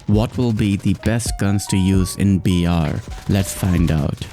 What will be the best guns to use in BR? Let's find out.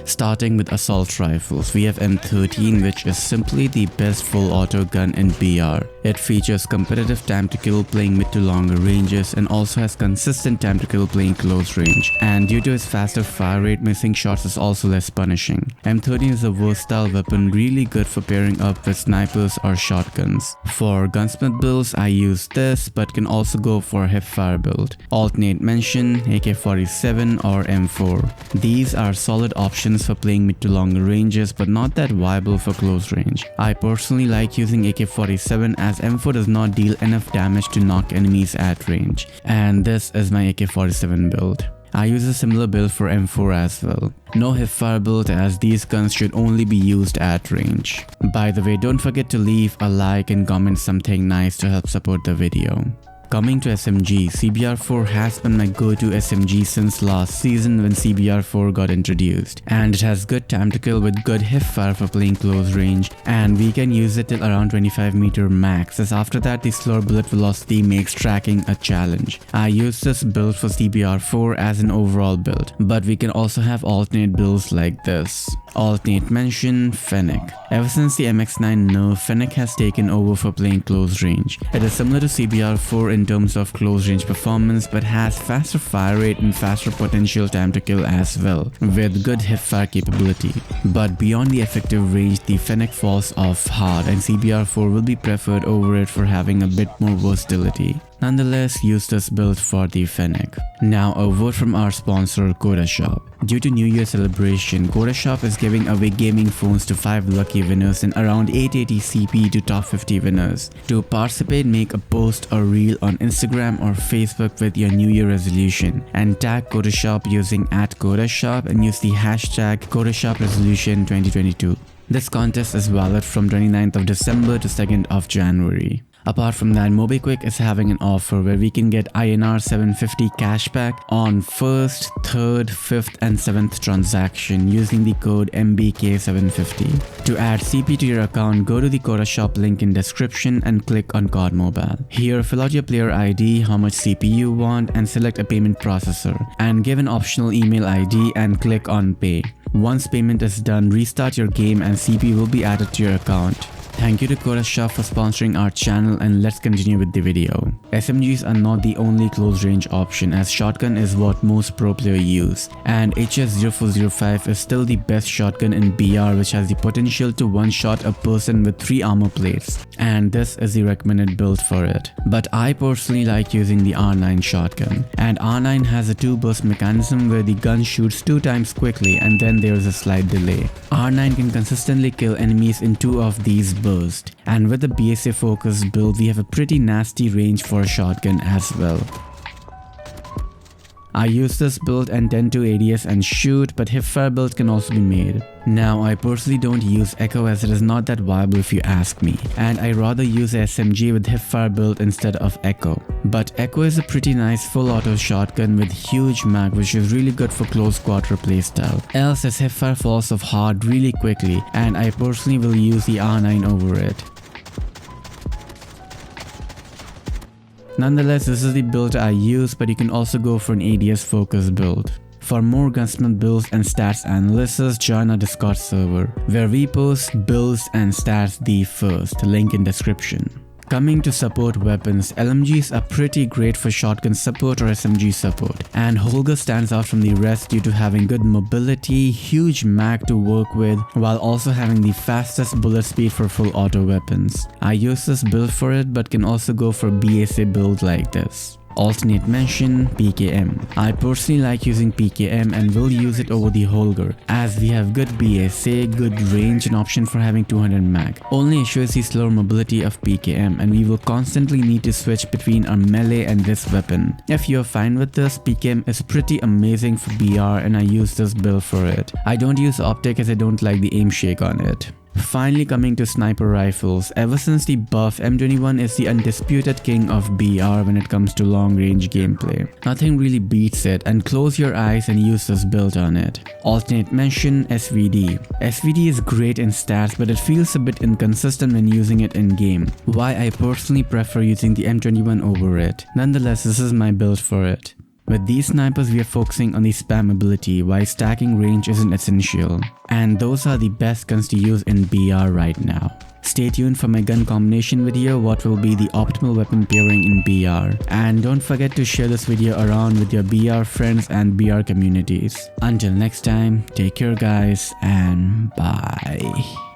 Starting with assault rifles, we have M13, which is simply the best full auto gun in BR. It features competitive time to kill playing mid to longer ranges and also has consistent time to kill playing close range. And due to its faster fire rate, missing shots is also less punishing. M13 is a versatile weapon, really good for pairing up with snipers or shotguns. For gunsmith builds, I use this, but can also go for a hipfire build. Alternate mention, AK-47 or M4. These are solid options for playing mid to longer ranges, but not that viable for close range. I personally like using AK-47 as M4 does not deal enough damage to knock enemies at range. And this is my AK-47 build. I use a similar build for M4 as well. No hipfire build, as these guns should only be used at range. By the way, don't forget to leave a like and comment something nice to help support the video. Coming to SMG, CBR4 has been my go-to SMG since last season when CBR4 got introduced. And it has good time to kill with good hipfire for playing close range, and we can use it till around 25 meter max, as after that the slower bullet velocity makes tracking a challenge. I use this build for CBR4 as an overall build, but we can also have alternate builds like this. Alternate mention, Fennec. Ever since the MX9 nerf, Fennec has taken over for playing close range. It is similar to CBR4 in terms of close range performance, but has faster fire rate and faster potential time to kill as well, with good hipfire capability. But beyond the effective range, the Fennec falls off hard, and CBR4 will be preferred over it for having a bit more versatility. Nonetheless, use this build for the Fennec. Now a word from our sponsor Kodashop. Due to New Year celebration, Kodashop is giving away gaming phones to 5 lucky winners and around 880 CP to top 50 winners. To participate, make a post or reel on Instagram or Facebook with your New Year resolution and tag Kodashop using @Kodashop and use the hashtag KodashopResolution 2022. This contest is valid from 29th of December to 2nd of January. Apart from that, MobiKwik is having an offer where we can get INR 750 cashback on 1st, 3rd, 5th and 7th transaction using the code MBK750. To add CP to your account, go to the Kodashop link in description and click on COD Mobile. Here, fill out your player ID, how much CP you want, and select a payment processor, and give an optional email ID and click on Pay. Once payment is done, restart your game and CP will be added to your account. Thank you to Kodashop for sponsoring our channel, and let's continue with the video. SMGs are not the only close range option, as shotgun is what most pro players use, and HS0405 is still the best shotgun in BR, which has the potential to one-shot a person with 3 armor plates, and this is the recommended build for it. But I personally like using the R9 shotgun, and R9 has a 2 burst mechanism where the gun shoots 2 times quickly and then there is a slight delay. R9 can consistently kill enemies in 2 of these bursts. And with the BSA focused build, we have a pretty nasty range for a shotgun as well. I use this build and tend to ADS and shoot, but hipfire build can also be made. Now, I personally don't use Echo as it is not that viable if you ask me, and I rather use SMG with hipfire build instead of Echo. But Echo is a pretty nice full auto shotgun with huge mag, which is really good for close quarter playstyle. Else as hipfire falls off hard really quickly, and I personally will use the R9 over it. Nonetheless, this is the build I use, but you can also go for an ADS focused build. For more gunsmith builds and stats analysis, join our Discord server, where we post builds and stats the first, link in description. Coming to support weapons, LMGs are pretty great for shotgun support or SMG support, and Holger stands out from the rest due to having good mobility, huge mag to work with, while also having the fastest bullet speed for full auto weapons. I use this build for it, but can also go for BSA build like this. Alternate mention, PKM. I personally like using PKM and will use it over the Holger, as we have good BSA, good range and option for having 200 mag. Only issue is the slower mobility of PKM, and we will constantly need to switch between our melee and this weapon. If you are fine with this, PKM is pretty amazing for BR and I use this build for it. I don't use optic as I don't like the aim shake on it. Finally coming to sniper rifles, ever since the buff, M21 is the undisputed king of BR when it comes to long range gameplay. Nothing really beats it, and close your eyes and use this build on it. Alternate mention SVD. SVD is great in stats, but it feels a bit inconsistent when using it in game, why I personally prefer using the M21 over it. Nonetheless, this is my build for it. With these snipers, we are focusing on the spam ability, while stacking range isn't essential. And those are the best guns to use in BR right now. Stay tuned for my gun combination video, what will be the optimal weapon pairing in BR. And don't forget to share this video around with your BR friends and BR communities. Until next time, take care guys, and bye.